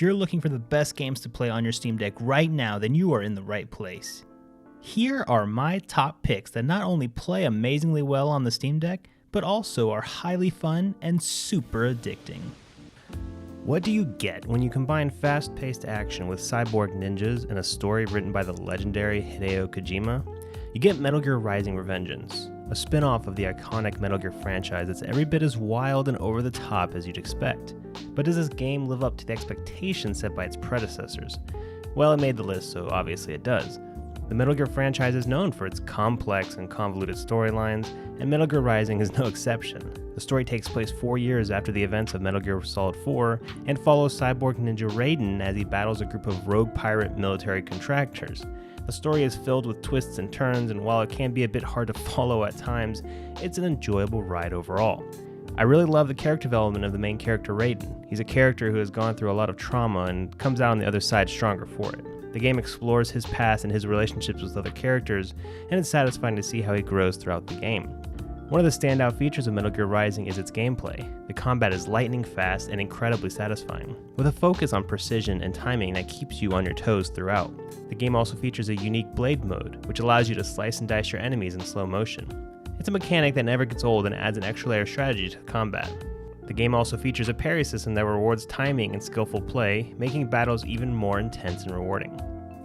If you're looking for the best games to play on your Steam Deck right now, then you are in the right place. Here are my top picks that not only play amazingly well on the Steam Deck, but also are highly fun and super addicting. What do you get when you combine fast-paced action with cyborg ninjas and a story written by the legendary Hideo Kojima? You get Metal Gear Rising: Revengeance, a spin-off of the iconic Metal Gear franchise that's every bit as wild and over the top as you'd expect. But does this game live up to the expectations set by its predecessors? Well, it made the list, so obviously it does. The Metal Gear franchise is known for its complex and convoluted storylines, and Metal Gear Rising is no exception. The story takes place 4 years after the events of Metal Gear Solid 4 and follows cyborg ninja Raiden as he battles a group of rogue pirate military contractors. The story is filled with twists and turns, and while it can be a bit hard to follow at times, it's an enjoyable ride overall. I really love the character development of the main character Raiden. He's a character who has gone through a lot of trauma and comes out on the other side stronger for it. The game explores his past and his relationships with other characters, and it's satisfying to see how he grows throughout the game. One of the standout features of Metal Gear Rising is its gameplay. The combat is lightning fast and incredibly satisfying, with a focus on precision and timing that keeps you on your toes throughout. The game also features a unique blade mode, which allows you to slice and dice your enemies in slow motion. It's a mechanic that never gets old and adds an extra layer of strategy to the combat. The game also features a parry system that rewards timing and skillful play, making battles even more intense and rewarding.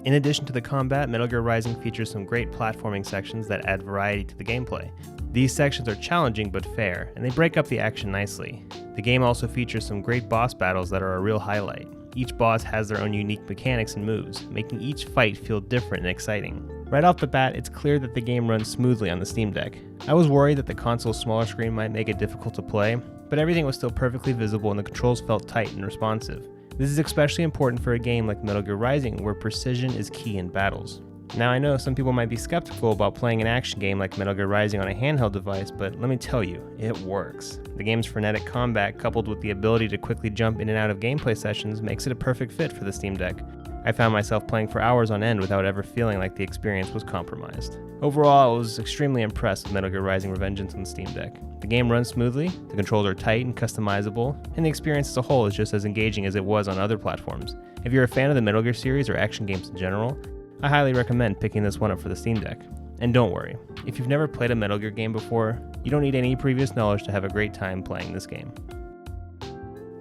In addition to the combat, Metal Gear Rising features some great platforming sections that add variety to the gameplay. These sections are challenging but fair, and they break up the action nicely. The game also features some great boss battles that are a real highlight. Each boss has their own unique mechanics and moves, making each fight feel different and exciting. Right off the bat, it's clear that the game runs smoothly on the Steam Deck. I was worried that the console's smaller screen might make it difficult to play, but everything was still perfectly visible and the controls felt tight and responsive. This is especially important for a game like Metal Gear Rising, where precision is key in battles. Now, I know some people might be skeptical about playing an action game like Metal Gear Rising on a handheld device, but let me tell you, it works. The game's frenetic combat, coupled with the ability to quickly jump in and out of gameplay sessions, makes it a perfect fit for the Steam Deck. I found myself playing for hours on end without ever feeling like the experience was compromised. Overall, I was extremely impressed with Metal Gear Rising: Revengeance on the Steam Deck. The game runs smoothly, the controls are tight and customizable, and the experience as a whole is just as engaging as it was on other platforms. If you're a fan of the Metal Gear series or action games in general, I highly recommend picking this one up for the Steam Deck. And don't worry, if you've never played a Metal Gear game before, you don't need any previous knowledge to have a great time playing this game.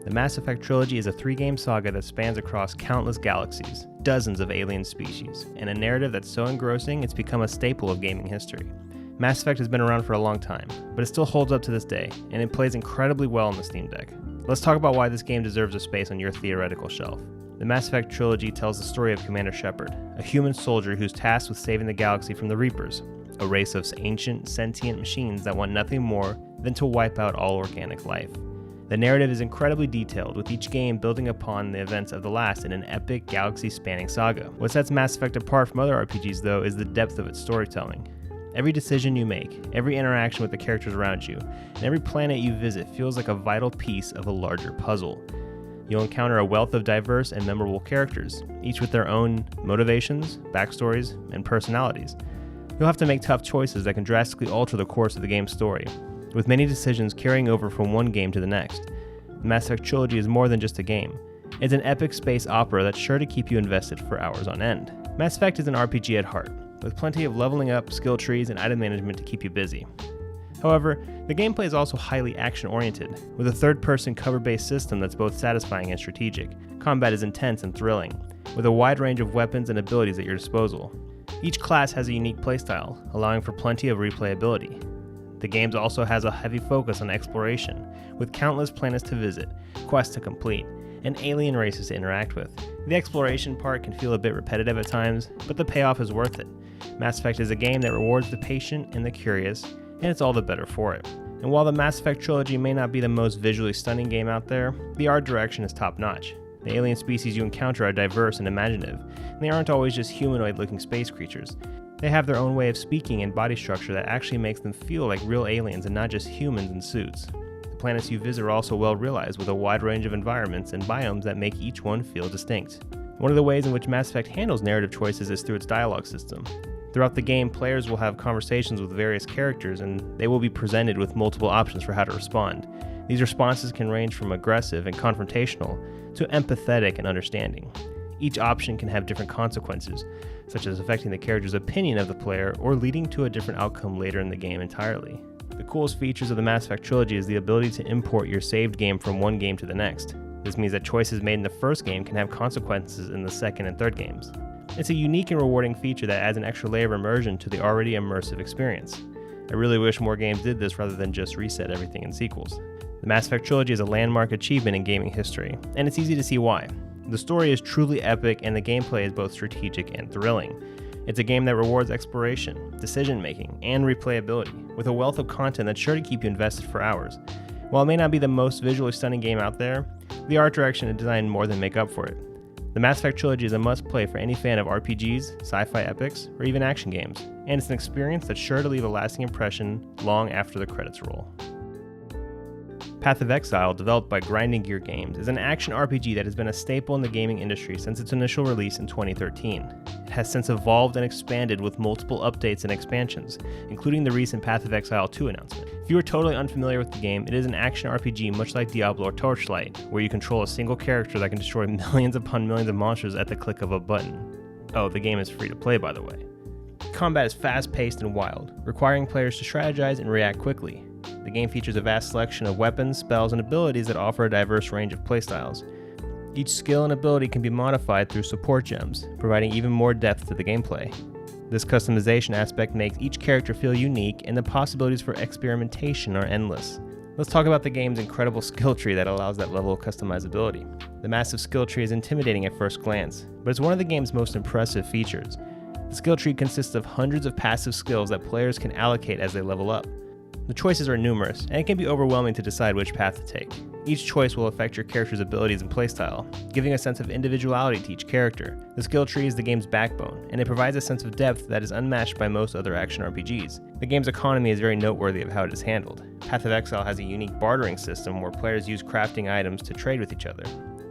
The Mass Effect Trilogy is a 3-game saga that spans across countless galaxies, dozens of alien species, and a narrative that's so engrossing it's become a staple of gaming history. Mass Effect has been around for a long time, but it still holds up to this day, and it plays incredibly well on the Steam Deck. Let's talk about why this game deserves a space on your theoretical shelf. The Mass Effect Trilogy tells the story of Commander Shepard, a human soldier who's tasked with saving the galaxy from the Reapers, a race of ancient, sentient machines that want nothing more than to wipe out all organic life. The narrative is incredibly detailed, with each game building upon the events of the last in an epic, galaxy-spanning saga. What sets Mass Effect apart from other RPGs, though, is the depth of its storytelling. Every decision you make, every interaction with the characters around you, and every planet you visit feels like a vital piece of a larger puzzle. You'll encounter a wealth of diverse and memorable characters, each with their own motivations, backstories, and personalities. You'll have to make tough choices that can drastically alter the course of the game's story, with many decisions carrying over from one game to the next. The Mass Effect Trilogy is more than just a game. It's an epic space opera that's sure to keep you invested for hours on end. Mass Effect is an RPG at heart, with plenty of leveling up, skill trees, and item management to keep you busy. However, the gameplay is also highly action-oriented, with a third-person cover-based system that's both satisfying and strategic. Combat is intense and thrilling, with a wide range of weapons and abilities at your disposal. Each class has a unique playstyle, allowing for plenty of replayability. The game also has a heavy focus on exploration, with countless planets to visit, quests to complete, and alien races to interact with. The exploration part can feel a bit repetitive at times, but the payoff is worth it. Mass Effect is a game that rewards the patient and the curious, and it's all the better for it. And while the Mass Effect Trilogy may not be the most visually stunning game out there, the art direction is top-notch. The alien species you encounter are diverse and imaginative, and they aren't always just humanoid-looking space creatures. They have their own way of speaking and body structure that actually makes them feel like real aliens and not just humans in suits. The planets you visit are also well realized, with a wide range of environments and biomes that make each one feel distinct. One of the ways in which Mass Effect handles narrative choices is through its dialogue system. Throughout the game, players will have conversations with various characters, and they will be presented with multiple options for how to respond. These responses can range from aggressive and confrontational to empathetic and understanding. Each option can have different consequences, such as affecting the character's opinion of the player or leading to a different outcome later in the game entirely. The coolest features of the Mass Effect trilogy is the ability to import your saved game from one game to the next. This means that choices made in the first game can have consequences in the second and third games. It's a unique and rewarding feature that adds an extra layer of immersion to the already immersive experience. I really wish more games did this rather than just reset everything in sequels. The Mass Effect trilogy is a landmark achievement in gaming history, and it's easy to see why. The story is truly epic and the gameplay is both strategic and thrilling. It's a game that rewards exploration, decision-making, and replayability, with a wealth of content that's sure to keep you invested for hours. While it may not be the most visually stunning game out there, the art direction and design more than make up for it. The Mass Effect trilogy is a must-play for any fan of RPGs, sci-fi epics, or even action games, and it's an experience that's sure to leave a lasting impression long after the credits roll. Path of Exile, developed by Grinding Gear Games, is an action RPG that has been a staple in the gaming industry since its initial release in 2013. It has since evolved and expanded with multiple updates and expansions, including the recent Path of Exile 2 announcement. If you are totally unfamiliar with the game, it is an action RPG much like Diablo or Torchlight, where you control a single character that can destroy millions upon millions of monsters at the click of a button. Oh, the game is free to play, by the way. Combat is fast-paced and wild, requiring players to strategize and react quickly. The game features a vast selection of weapons, spells, and abilities that offer a diverse range of playstyles. Each skill and ability can be modified through support gems, providing even more depth to the gameplay. This customization aspect makes each character feel unique, and the possibilities for experimentation are endless. Let's talk about the game's incredible skill tree that allows that level of customizability. The massive skill tree is intimidating at first glance, but it's one of the game's most impressive features. The skill tree consists of hundreds of passive skills that players can allocate as they level up. The choices are numerous, and it can be overwhelming to decide which path to take. Each choice will affect your character's abilities and playstyle, giving a sense of individuality to each character. The skill tree is the game's backbone, and it provides a sense of depth that is unmatched by most other action RPGs. The game's economy is very noteworthy of how it is handled. Path of Exile has a unique bartering system where players use crafting items to trade with each other.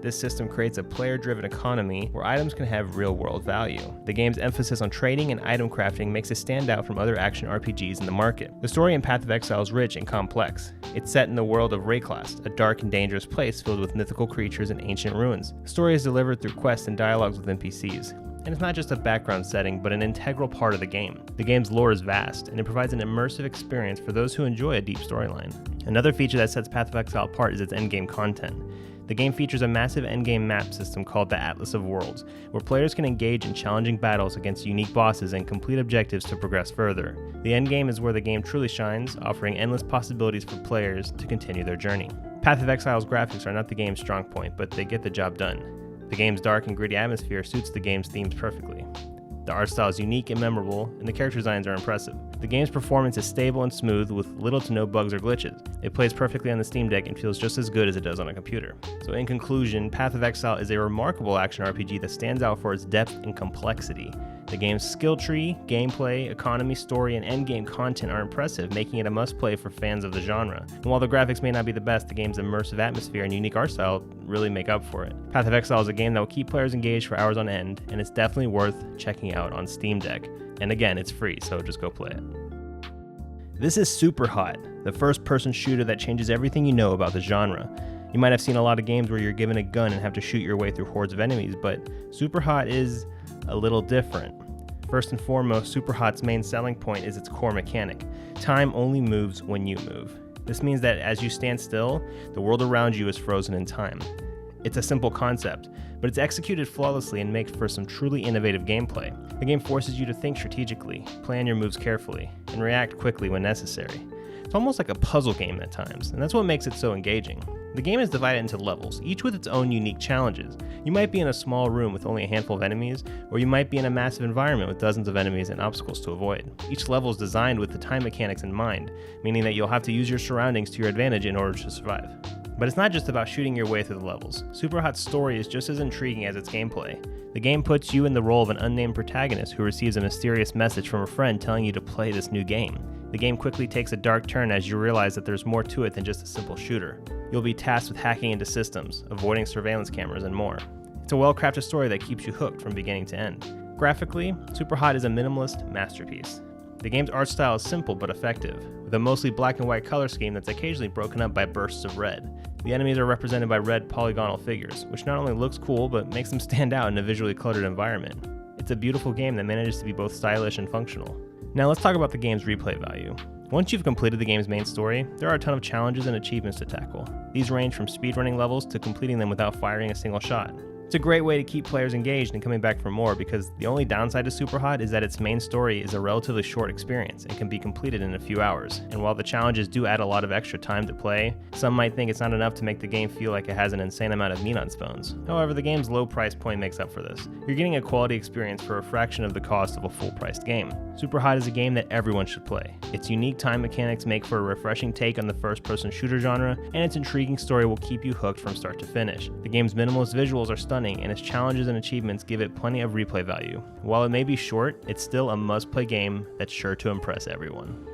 This system creates a player-driven economy where items can have real-world value. The game's emphasis on trading and item crafting makes it stand out from other action RPGs in the market. The story in Path of Exile is rich and complex. It's set in the world of Rayclast, a dark and dangerous place filled with mythical creatures and ancient ruins. The story is delivered through quests and dialogues with NPCs. And it's not just a background setting, but an integral part of the game. The game's lore is vast, and it provides an immersive experience for those who enjoy a deep storyline. Another feature that sets Path of Exile apart is its endgame content. The game features a massive endgame map system called the Atlas of Worlds, where players can engage in challenging battles against unique bosses and complete objectives to progress further. The endgame is where the game truly shines, offering endless possibilities for players to continue their journey. Path of Exile's graphics are not the game's strong point, but they get the job done. The game's dark and gritty atmosphere suits the game's themes perfectly. The art style is unique and memorable, and the character designs are impressive. The game's performance is stable and smooth with little to no bugs or glitches. It plays perfectly on the Steam Deck and feels just as good as it does on a computer. So in conclusion, Path of Exile is a remarkable action RPG that stands out for its depth and complexity. The game's skill tree, gameplay, economy, story, and endgame content are impressive, making it a must-play for fans of the genre. And while the graphics may not be the best, the game's immersive atmosphere and unique art style really make up for it. Path of Exile is a game that will keep players engaged for hours on end, and it's definitely worth checking out on Steam Deck. And again, it's free, so just go play it. This is Superhot, the first-person shooter that changes everything you know about the genre. You might have seen a lot of games where you're given a gun and have to shoot your way through hordes of enemies, but Superhot is a little different. First and foremost, Superhot's main selling point is its core mechanic. Time only moves when you move. This means that as you stand still, the world around you is frozen in time. It's a simple concept, but it's executed flawlessly and makes for some truly innovative gameplay. The game forces you to think strategically, plan your moves carefully, and react quickly when necessary. It's almost like a puzzle game at times, and that's what makes it so engaging. The game is divided into levels, each with its own unique challenges. You might be in a small room with only a handful of enemies, or you might be in a massive environment with dozens of enemies and obstacles to avoid. Each level is designed with the time mechanics in mind, meaning that you'll have to use your surroundings to your advantage in order to survive. But it's not just about shooting your way through the levels. Superhot's story is just as intriguing as its gameplay. The game puts you in the role of an unnamed protagonist who receives a mysterious message from a friend telling you to play this new game. The game quickly takes a dark turn as you realize that there's more to it than just a simple shooter. You'll be tasked with hacking into systems, avoiding surveillance cameras, and more. It's a well-crafted story that keeps you hooked from beginning to end. Graphically, Superhot is a minimalist masterpiece. The game's art style is simple but effective, with a mostly black and white color scheme that's occasionally broken up by bursts of red. The enemies are represented by red polygonal figures, which not only looks cool but makes them stand out in a visually cluttered environment. It's a beautiful game that manages to be both stylish and functional. Now let's talk about the game's replay value. Once you've completed the game's main story, there are a ton of challenges and achievements to tackle. These range from speedrunning levels to completing them without firing a single shot. It's a great way to keep players engaged and coming back for more, because the only downside to Superhot is that its main story is a relatively short experience and can be completed in a few hours. And while the challenges do add a lot of extra time to play, some might think it's not enough to make the game feel like it has an insane amount of meat on its bones. However, the game's low price point makes up for this. You're getting a quality experience for a fraction of the cost of a full-priced game. Superhot is a game that everyone should play. Its unique time mechanics make for a refreshing take on the first-person shooter genre, and its intriguing story will keep you hooked from start to finish. The game's minimalist visuals are stunning, and its challenges and achievements give it plenty of replay value. While it may be short, it's still a must-play game that's sure to impress everyone.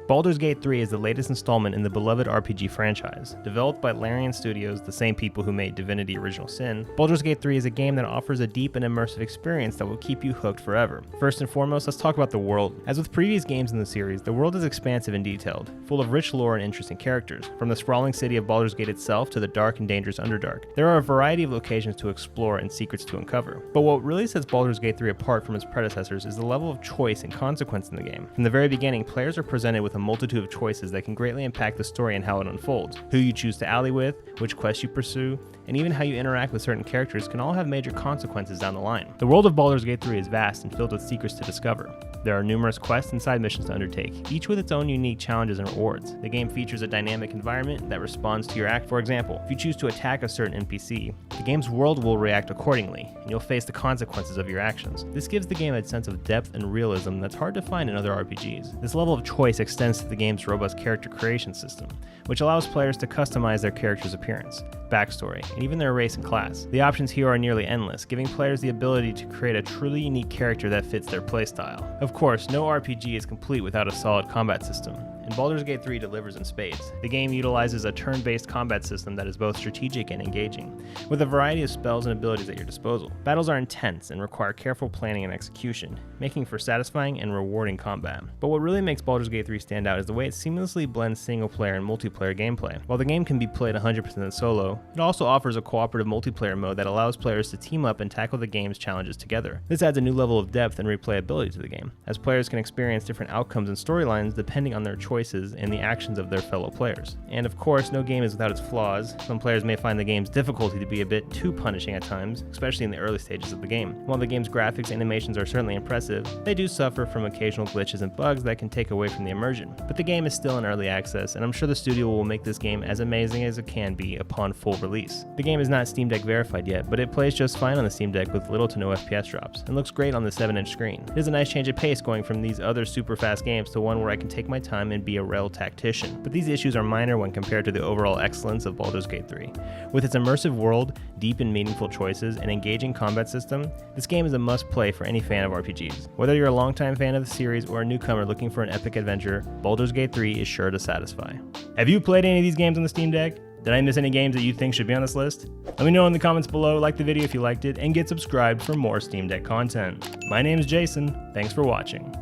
Baldur's Gate 3 is the latest installment in the beloved RPG franchise. Developed by Larian Studios, the same people who made Divinity Original Sin, Baldur's Gate 3 is a game that offers a deep and immersive experience that will keep you hooked forever. First and foremost, let's talk about the world. As with previous games in the series, the world is expansive and detailed, full of rich lore and interesting characters, from the sprawling city of Baldur's Gate itself to the dark and dangerous Underdark. There are a variety of locations to explore and secrets to uncover. But what really sets Baldur's Gate 3 apart from its predecessors is the level of choice and consequence in the game. From the very beginning, players are presented with a multitude of choices that can greatly impact the story and how it unfolds. Who you choose to ally with, which quests you pursue, and even how you interact with certain characters can all have major consequences down the line. The world of Baldur's Gate 3 is vast and filled with secrets to discover. There are numerous quests and side missions to undertake, each with its own unique challenges and rewards. The game features a dynamic environment that responds to your act. For example, if you choose to attack a certain NPC, the game's world will react accordingly, and you'll face the consequences of your actions. This gives the game a sense of depth and realism that's hard to find in other RPGs. This level of choice extends to the game's robust character creation system, which allows players to customize their character's appearance, backstory, and even their race and class. The options here are nearly endless, giving players the ability to create a truly unique character that fits their playstyle. Of course, no RPG is complete without a solid combat system, and Baldur's Gate 3 delivers in spades. The game utilizes a turn-based combat system that is both strategic and engaging, with a variety of spells and abilities at your disposal. Battles are intense and require careful planning and execution, making for satisfying and rewarding combat. But what really makes Baldur's Gate 3 stand out is the way it seamlessly blends single-player and multiplayer gameplay. While the game can be played 100% solo, it also offers a cooperative multiplayer mode that allows players to team up and tackle the game's challenges together. This adds a new level of depth and replayability to the game, as players can experience different outcomes and storylines depending on their choices and the actions of their fellow players. And of course, no game is without its flaws. Some players may find the game's difficulty to be a bit too punishing at times, especially in the early stages of the game. While the game's graphics and animations are certainly impressive, they do suffer from occasional glitches and bugs that can take away from the immersion. But the game is still in early access, and I'm sure the studio will make this game as amazing as it can be upon full release. The game is not Steam Deck verified yet, but it plays just fine on the Steam Deck with little to no FPS drops, and looks great on the 7-inch screen. It is a nice change of pace going from these other super fast games to one where I can take my time and be a rel tactician. But these issues are minor when compared to the overall excellence of Baldur's Gate 3. With its immersive world, deep and meaningful choices, and engaging combat system, this game is a must-play for any fan of RPGs. Whether you're a longtime fan of the series or a newcomer looking for an epic adventure, Baldur's Gate 3 is sure to satisfy. Have you played any of these games on the Steam Deck? Did I miss any games that you think should be on this list? Let me know in the comments below, like the video if you liked it, and get subscribed for more Steam Deck content. My name is Jason, thanks for watching.